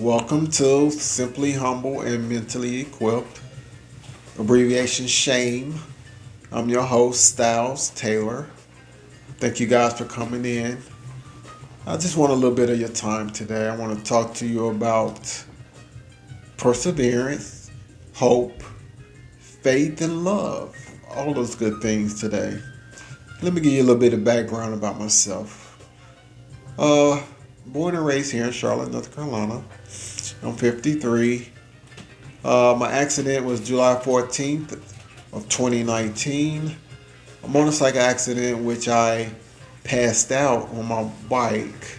Welcome to Simply Humble and Mentally Equipped, abbreviation SHAME. I'm your host, Styles Taylor. Thank you guys for coming in. I just want a little bit of your time today. I want to talk to you about perseverance, hope, faith, and love. All those good things today. Let me give you a little bit of background about myself. Uh, Born and raised here in Charlotte, North Carolina. I'm 53. My accident was July 14th of 2019. A motorcycle accident in which I passed out on my bike.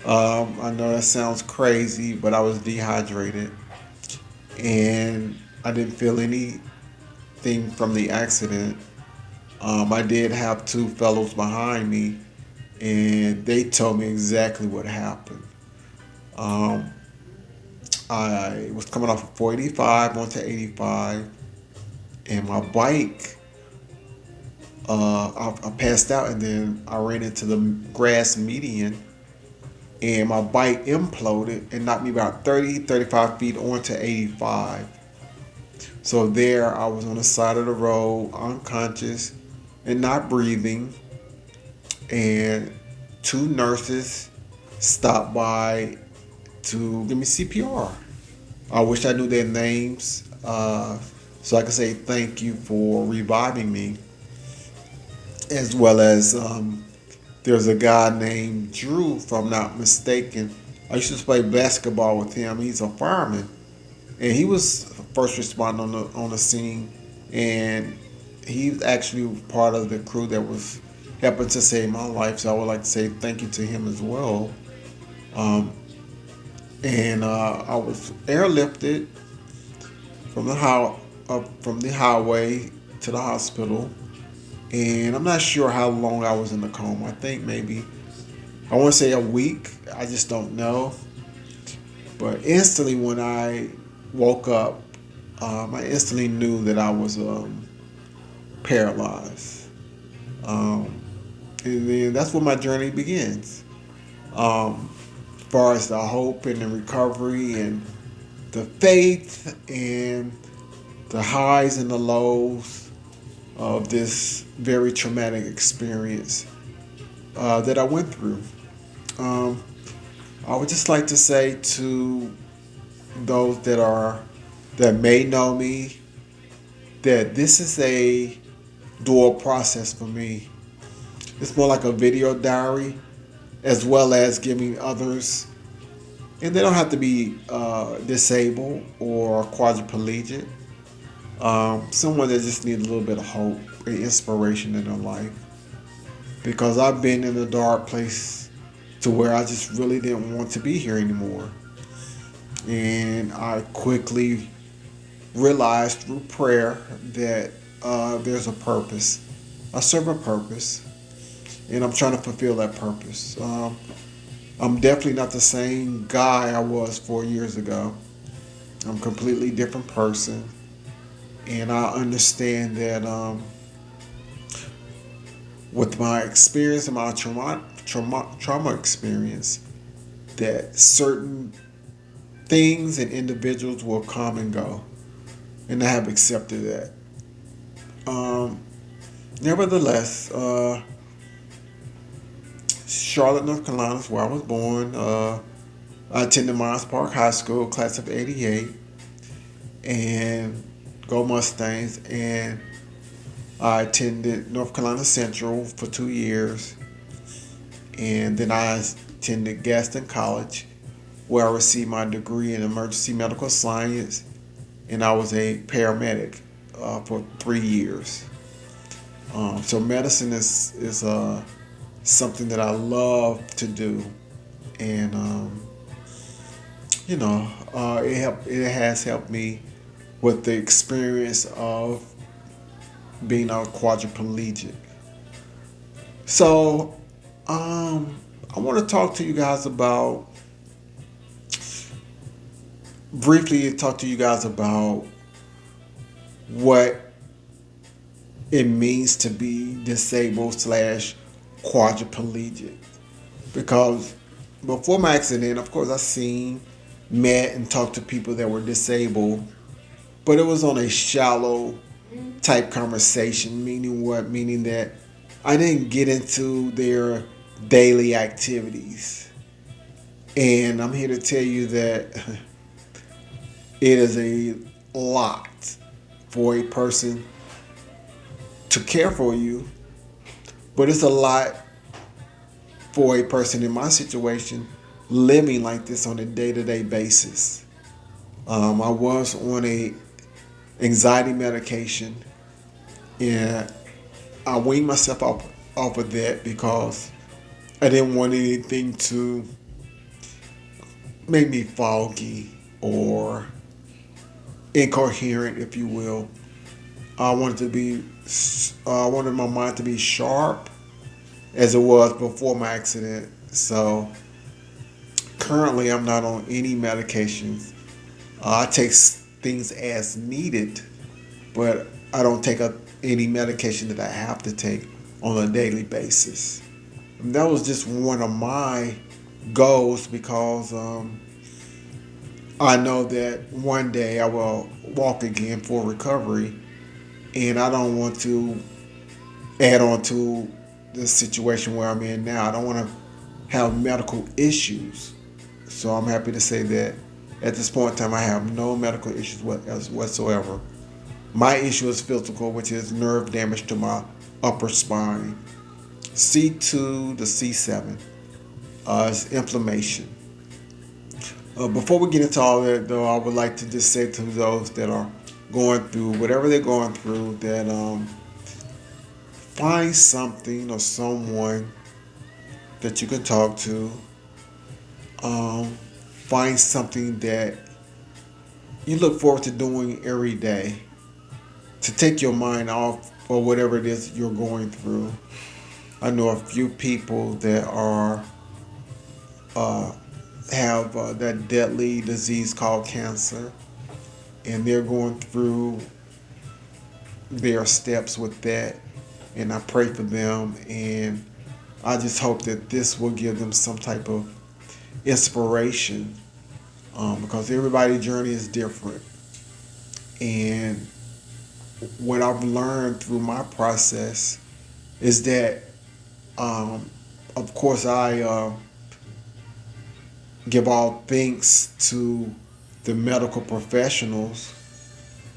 I know that sounds crazy, but I was dehydrated and I didn't feel anything from the accident. I did have two fellows behind me, and they told me exactly what happened. Um, I was coming off of 485 onto 85, and my bike, I passed out, and then I ran into the grass median, and my bike imploded and knocked me about 30, 35 feet onto 85. So there, I was on the side of the road, unconscious and not breathing, and two nurses stopped by to give me CPR. I wish I knew their names so I could say thank you for reviving me, as well as there's a guy named Drew, if I'm not mistaken. I used to play basketball with him. He's a fireman, and he was first responder on the scene, and he's actually part of the crew that was helping to save my life. So I would like to say thank you to him as well. Um, and I was airlifted from from the highway to the hospital, and I'm not sure how long I was in the coma. I think maybe I want to say a week. I just don't know. But instantly when I woke up, I instantly knew that I was paralyzed. Um, and then that's where my journey begins. As far as the hope and the recovery and the faith and the highs and the lows of this very traumatic experience that I went through. Um, I would just like to say to those that may know me that this is a dual process for me. It's more like a video diary, as well as giving others, and they don't have to be disabled or quadriplegic. Someone that just needs a little bit of hope and inspiration in their life. Because I've been in a dark place to where I just really didn't want to be here anymore. And I quickly realized through prayer that there's a purpose. I serve a purpose, and I'm trying to fulfill that purpose. I'm definitely not the same guy I was 4 years ago. I'm a completely different person, and I understand that with my experience and my trauma experience, that certain things and individuals will come and go, and I have accepted that. Um, Nevertheless, Charlotte, North Carolina is where I was born. I attended Myers Park High School, class of '88, and go Mustangs. And I attended North Carolina Central for 2 years, and then I attended Gaston College, where I received my degree in emergency medical science, and I was a paramedic for 3 years. So medicine is something that I love to do, and it has helped me with the experience of being a quadriplegic. So I want to talk to you guys about briefly talk to you guys about what it means to be disabled slash quadriplegic. Because before my accident, of course, I seen met and talked to people that were disabled, but it was on a shallow type conversation. Meaning what? Meaning that I didn't get into their daily activities. And I'm here to tell you that it is a lot for a person to care for you, but it's a lot for a person in my situation living like this on a day-to-day basis. I was on a anxiety medication, and I weaned myself off of that because I didn't want anything to make me foggy or incoherent, if you will. I wanted my mind to be sharp as it was before my accident. So currently, I'm not on any medications. I take things as needed, but I don't take any medication that I have to take on a daily basis. And that was just one of my goals because I know that one day I will walk again for recovery, and I don't want to add on to the situation where I'm in now. I don't want to have medical issues. So I'm happy to say that at this point in time, I have no medical issues whatsoever. My issue is physical, which is nerve damage to my upper spine. C2 to C7 is inflammation. Before we get into all that, though, I would like to just say to those that are going through whatever they're going through that find something or someone that you can talk to. Um, find something that you look forward to doing every day to take your mind off or whatever it is you're going through. I know a few people that are uh, have that deadly disease called cancer, and they're going through their steps with that. And I pray for them, and I just hope that this will give them some type of inspiration because everybody's journey is different. And what I've learned through my process is that, um, of course, I give all thanks to the medical professionals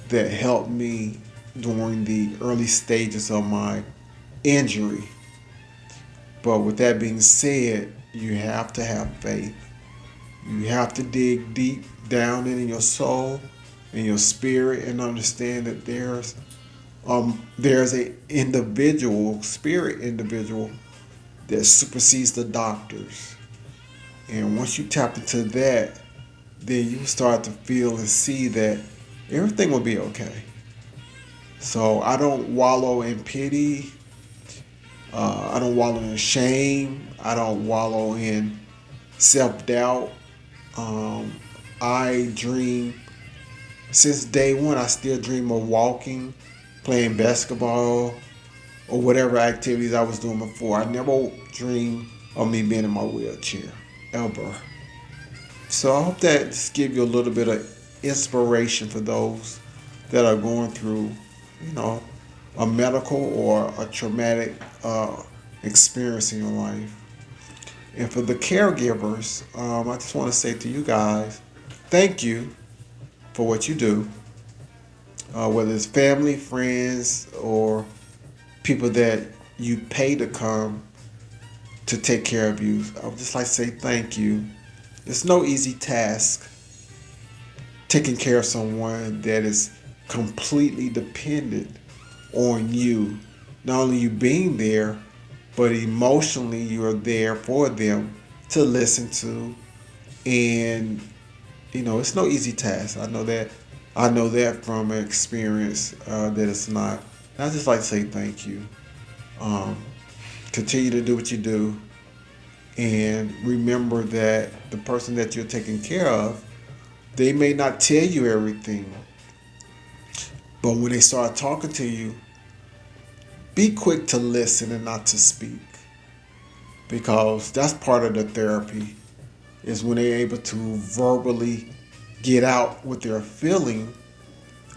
that helped me during the early stages of my injury. But with that being said, you have to have faith. You have to dig deep down in your soul, in your spirit, and understand that there's a individual, spirit individual that supersedes the doctors. And once you tap into that, then you start to feel and see that everything will be okay. So I don't wallow in pity. I don't wallow in shame. I don't wallow in self doubt. Um, I dream since day one. I still dream of walking, playing basketball, or whatever activities I was doing before. I never dreamed of me being in my wheelchair ever. So I hope that just give you a little bit of inspiration for those that are going through, you know, a medical or a traumatic experience in your life. And for the caregivers, I just want to say to you guys, thank you for what you do, whether it's family, friends, or people that you pay to come to take care of you. I would just like to say thank you. It's no easy task taking care of someone that is completely dependent on you. Not only you being there, but emotionally you're there for them to listen to. And it's no easy task. I know that. I know that from experience that it's not. And I just like to say thank you. Um, Continue to do what you do, and remember that the person that you're taking care of, they may not tell you everything, but when they start talking to you, be quick to listen and not to speak, because that's part of the therapy. is when they're able to verbally get out what they're feeling.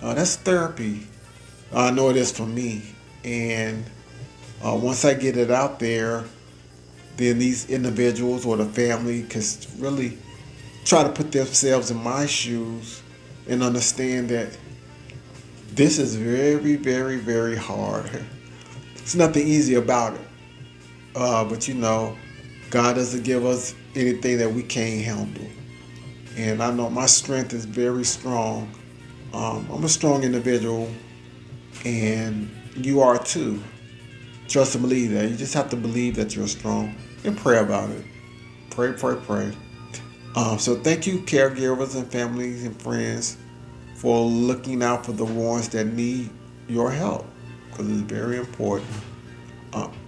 That's therapy. I know it is for me. And once I get it out there, then these individuals or the family can really try to put themselves in my shoes and understand that this is very, very, very hard. It's nothing easy about it. But God doesn't give us anything that we can't handle. And I know my strength is very strong. I'm a strong individual, and you are too. Trust and believe that. You just have to believe that you're strong and pray about it. Pray, pray, pray. So thank you, caregivers and families and friends, for looking out for the ones that need your help, because it's very important.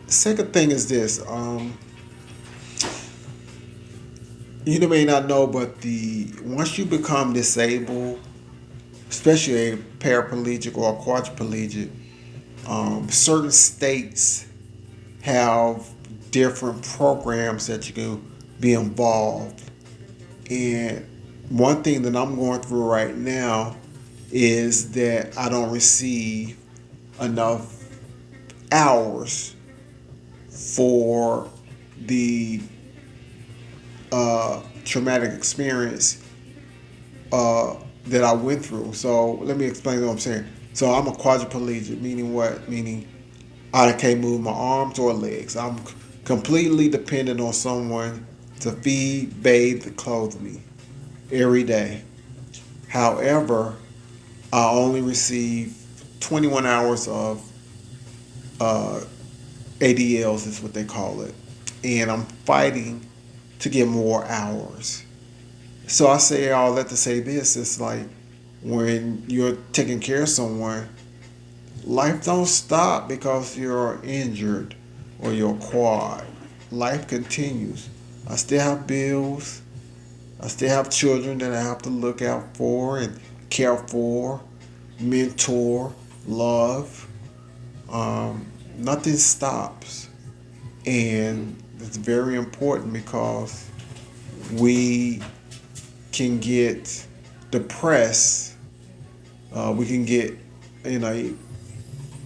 Second thing is this. You may not know, but the once you become disabled, especially a paraplegic or a quadriplegic, certain states have different programs that you can be involved. And one thing that I'm going through right now is that I don't receive enough hours for the traumatic experience that I went through. So let me explain what I'm saying. So I'm a quadriplegic, meaning what? Meaning I can't move my arms or legs. I'm completely dependent on someone to feed, bathe, and clothe me every day. However, I only receive 21 hours of uh, ADLs, is what they call it. And I'm fighting to get more hours. So I say all that to say this. It's like when you're taking care of someone, life don't stop because you're injured or you're quad. Life continues. I still have bills. I still have children that I have to look out for and care for, mentor, love. Nothing stops. And it's very important because we can get depressed. We can get in a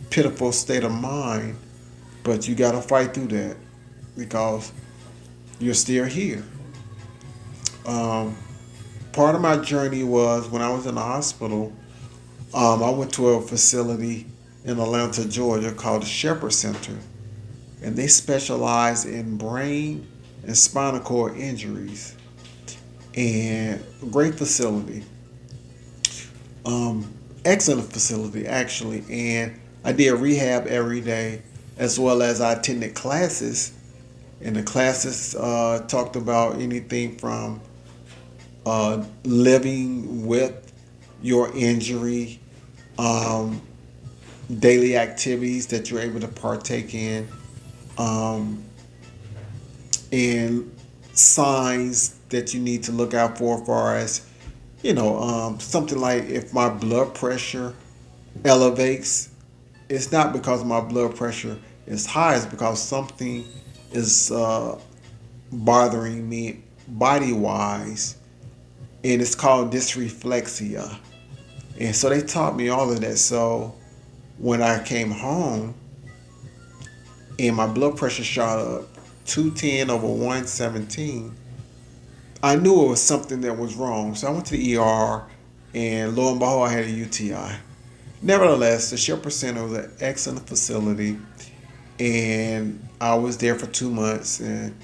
pitiful state of mind, but you got to fight through that because you're still here. Um, Part of my journey was when I was in the hospital. I went to a facility in Atlanta, Georgia called the Shepherd Center, and they specialize in brain and spinal cord injuries. And great facility, excellent facility actually. And I did rehab every day, as well as I attended classes. And the classes talked about anything from living with your injury, um, daily activities that you're able to partake in, um, and signs that you need to look out for as far as, something like if my blood pressure elevates, it's not because my blood pressure is high, it's because something is bothering me body wise, and it's called dysreflexia. And so they taught me all of that. So when I came home and my blood pressure shot up 210 over 117, I knew it was something that was wrong. So I went to the ER, and lo and behold, I had a UTI. Nevertheless, the Shepherd Center was an excellent facility, and I was there for 2 months, and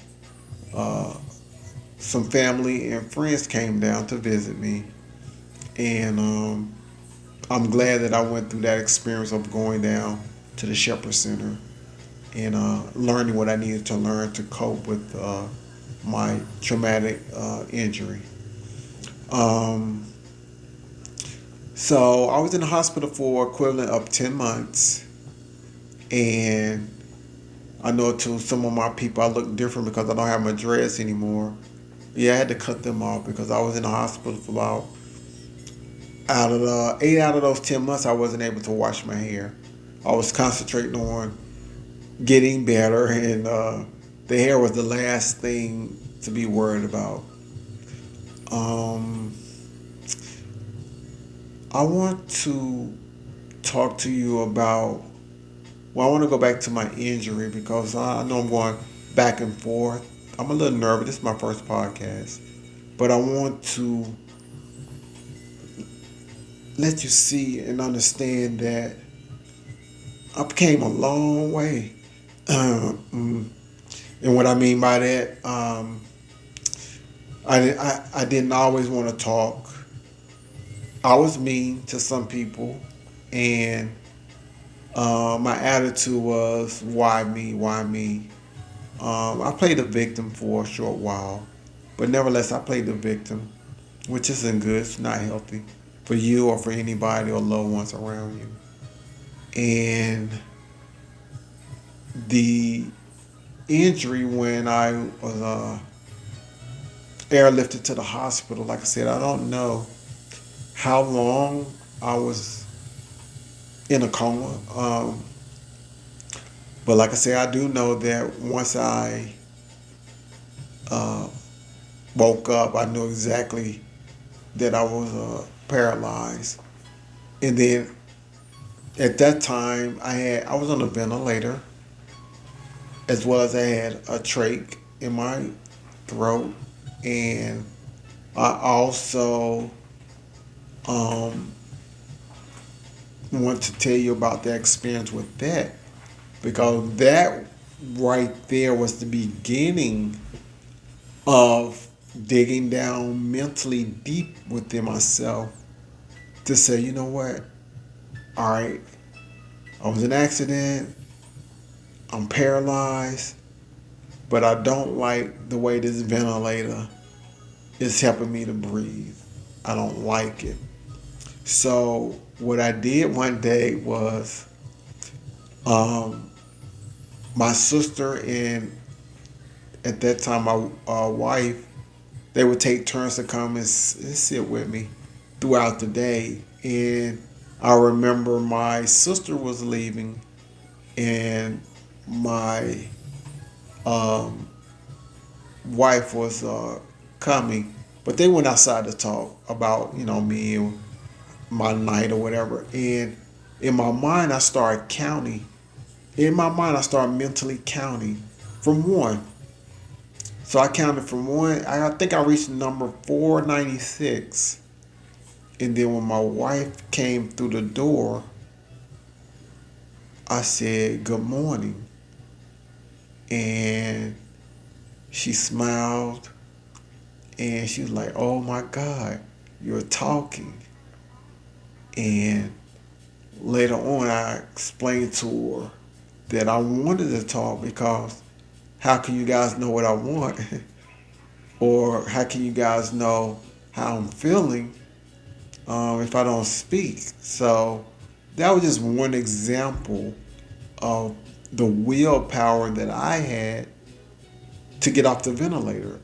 some family and friends came down to visit me, and I'm glad that I went through that experience of going down to the Shepherd Center and learning what I needed to learn to cope with my traumatic injury. Um, so I was in the hospital for equivalent of 10 months, and I know to some of my people I look different because I don't have my dreads anymore. Yeah, I had to cut them off because I was in the hospital for about out of the 8 out of those 10 months I wasn't able to wash my hair. I was concentrating on getting better, and the hair was the last thing to be worried about. Um, I want to talk to you about. Well, I want to go back to my injury because I know I'm going back and forth. I'm a little nervous. This is my first podcast, but I want to let you see and understand that I came a long way. Mm, and what I mean by that, I didn't always want to talk. I was mean to some people, and my attitude was, why me? Why me? I played the victim for a short while, but nevertheless, I played the victim, which isn't good. It's not healthy for you or for anybody or loved ones around you. And the injury when I was airlifted to the hospital, like I said, I don't know how long I was in a coma. But like I said, I do know that once I uh, woke up, I knew exactly that I was paralyzed. And then at that time, I was on a ventilator, as well as I had a trach in my throat, and I also um, want to tell you about the experience with that because that right there was the beginning of digging down mentally deep within myself to say, you know what? All right, I was in an accident. I'm paralyzed, but I don't like the way this ventilator is helping me to breathe. I don't like it. So what I did one day was um, my sister and at that time my wife, they would take turns to come and sit with me throughout the day. And I remember my sister was leaving and my um, wife was coming, but they went outside to talk about me and my night or whatever. And in my mind, I started counting. In my mind, I started mentally counting from one. So I counted from one. I think I reached number 496. And then when my wife came through the door, I said, "Good morning." And she smiled and she was like, "Oh my God, you're talking." And later on, I explained to her that I wanted to talk because how can you guys know what I want? Or how can you guys know how I'm feeling if I don't speak? So that was just one example of the willpower that I had to get off the ventilator.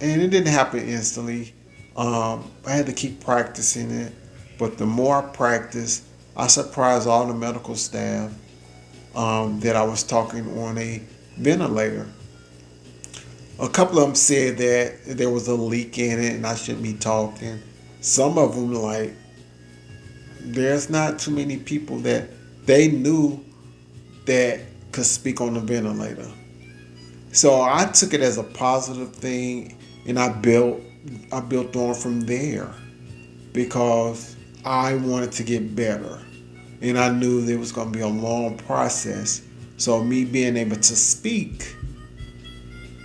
And it didn't happen instantly. I had to keep practicing it. But the more I practiced, I surprised all the medical staff that I was talking on a ventilator. A couple of them said that there was a leak in it and I shouldn't be talking. Some of them, like, there's not too many people that they knew that could speak on the ventilator. So I took it as a positive thing and I built on from there because I wanted to get better. And I knew there was going to be a long process. So me being able to speak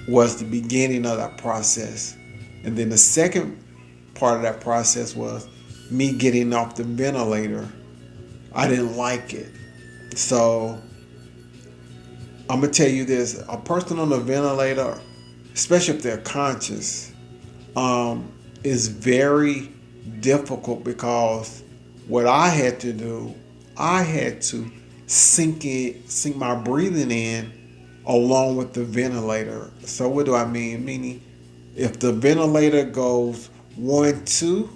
was the beginning of that process. And then the second part of that process was me getting off the ventilator. I didn't like it. So I'm going to tell you this, a person on the ventilator, especially if they're conscious, is very difficult because what I had to do, I had to sink my breathing in along with the ventilator. So what do I mean? Meaning, if the ventilator goes 1, 2,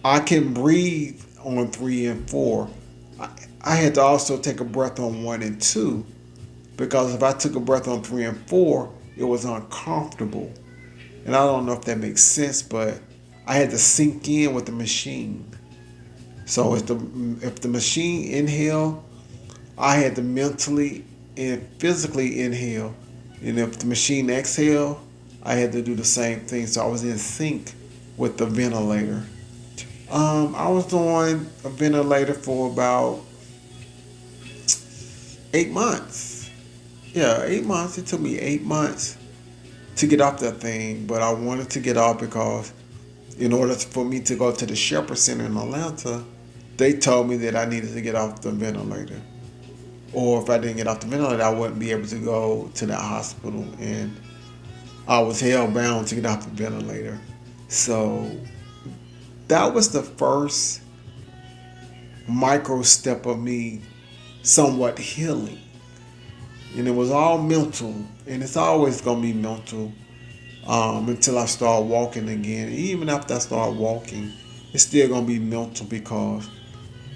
I can breathe on 3 and 4. I had to also take a breath on 1 and 2 because if I took a breath on 3 and 4, it was uncomfortable. And I don't know if that makes sense, but I had to sink in with the machine. So if the machine inhale, I had to mentally and physically inhale. And if the machine exhale, I had to do the same thing. So I was in sync with the ventilator. I was on a ventilator for about 8 months. Yeah, 8 months. It took me 8 months to get off that thing, but I wanted to get off because in order for me to go to the Shepherd Center in Atlanta, they told me that I needed to get off the ventilator. Or if I didn't get off the ventilator, I wouldn't be able to go to that hospital. And I was hell bound to get off the ventilator. So that was the first micro step of me somewhat healing. And it was all mental. And it's always going to be mental until I start walking again. Even after I start walking, it's still going to be mental because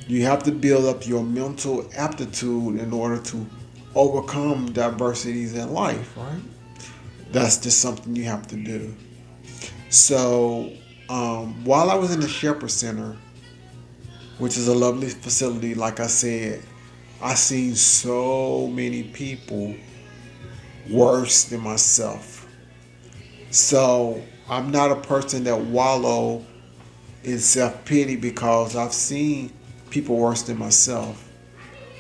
you have to build up your mental aptitude in order to overcome diversities in life, right? That's just something you have to do. So, while I was in the Shepherd Center, which is a lovely facility, like I said, I seen so many people worse than myself. So, I'm not a person that wallow in self pity because I've seen people worse than myself.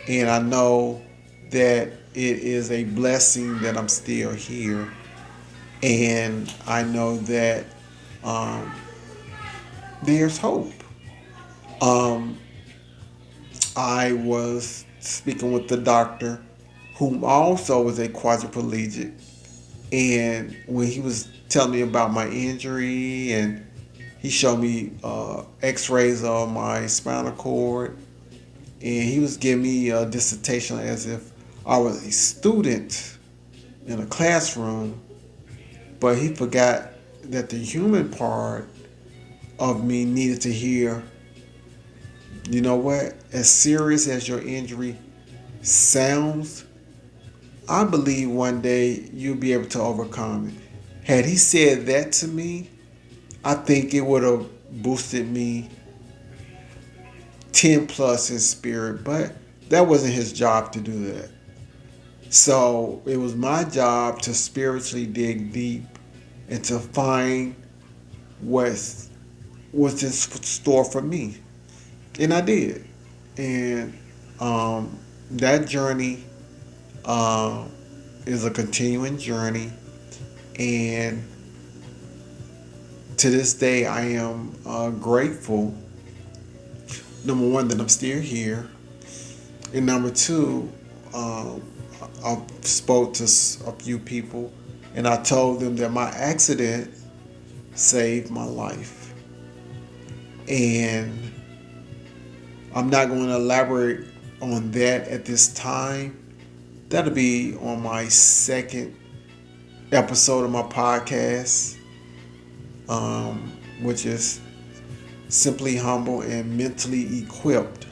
And I know that it is a blessing that I'm still here. And I know that um, there's hope. Um, I was speaking with the doctor, whom also was a quadriplegic. And when he was telling me about my injury, and he showed me x rays of my spinal cord, and he was giving me a dissertation as if I was a student in a classroom, but he forgot that the human part of me needed to hear, you know what, as serious as your injury sounds, I believe one day you'll be able to overcome it. Had he said that to me, I think it would have boosted me 10 plus in spirit, but that wasn't his job to do that. So it was my job to spiritually dig deep and to find what's in store for me. And I did. And that journey uh, is a continuing journey. And to this day, I am grateful. Number one, that I'm still here. And number two, um, I spoke to a few people and I told them that my accident saved my life. And I'm not going to elaborate on that at this time. That'll be on my second episode of my podcast, which is Simply Humble and Mentally Equipped.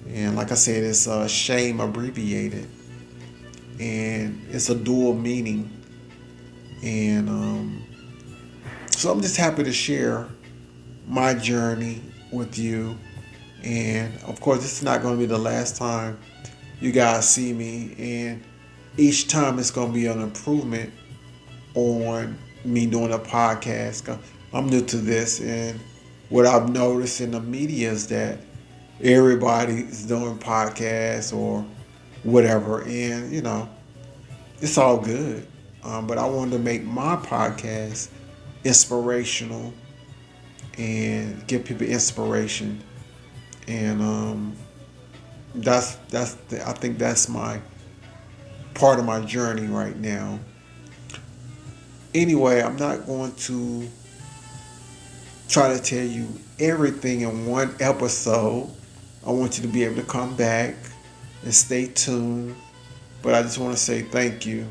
And like I said, it's S.H.A.M.E abbreviated. And it's a dual meaning. And so I'm just happy to share my journey with you. And of course, this is not going to be the last time you guys see me. And each time it's going to be an improvement on me doing a podcast. 'Cause I'm new to this. And what I've noticed in the media is that everybody's doing podcasts or whatever. And, it's all good. But I wanted to make my podcast inspirational and give people inspiration. And I think that's my part of my journey right now. Anyway, I'm not going to try to tell you everything in one episode. I want you to be able to come back and stay tuned. But I just want to say thank you,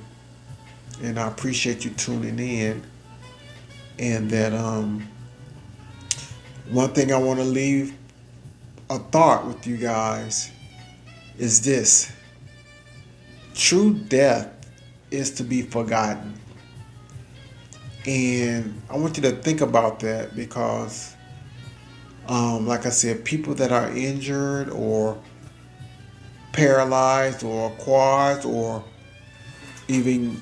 and I appreciate you tuning in. And that one thing I want to leave a thought with you guys is this: true death is to be forgotten. And I want you to think about that because, like I said, people that are injured or paralyzed or quads or even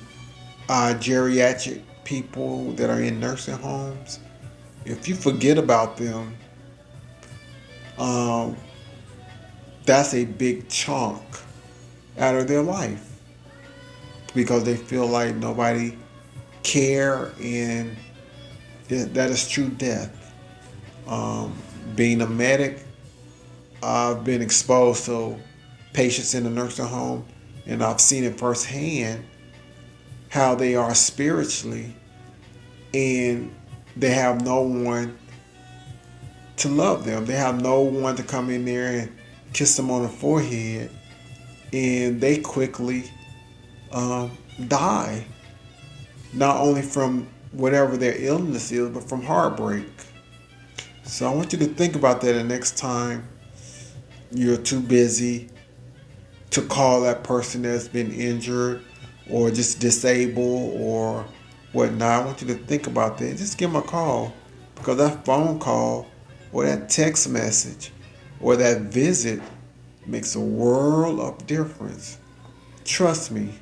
geriatric people that are in nursing homes, if you forget about them, um, that's a big chunk out of their life because they feel like nobody care, and that is true death. Um, Being a medic, I've been exposed to patients in the nursing home, and I've seen it firsthand how they are spiritually, and they have no one to love them. They have no one to come in there and kiss them on the forehead, and they quickly um, die, not only from whatever their illness is, but from heartbreak. So I want you to think about that the next time you're too busy to call that person that's been injured or just disabled or whatnot. I want you to think about that. Just give them a call because that phone call or that text message or that visit makes a world of difference. Trust me.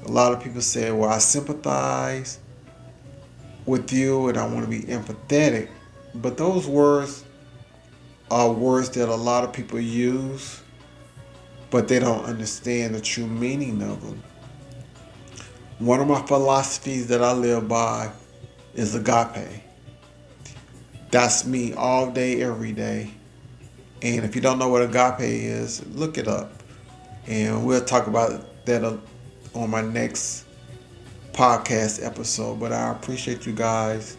A lot of people say, well, I sympathize with you and I want to be empathetic. But those words are words that a lot of people use, but they don't understand the true meaning of them. One of my philosophies that I live by is agape. That's me all day, every day. And if you don't know what agape is, look it up. And we'll talk about that on my next podcast episode. But I appreciate you guys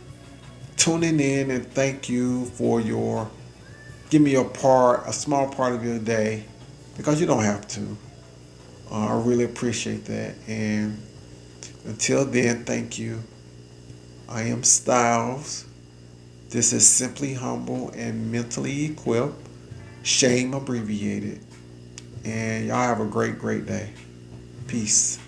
tuning in, and thank you for your give me a small part of your day, because you don't have to. I really appreciate that. And until then, thank you. I am Styles. This is Simply Humble and Mentally Equipped, S.H.A.M.E abbreviated. And y'all have a great, great day. Peace.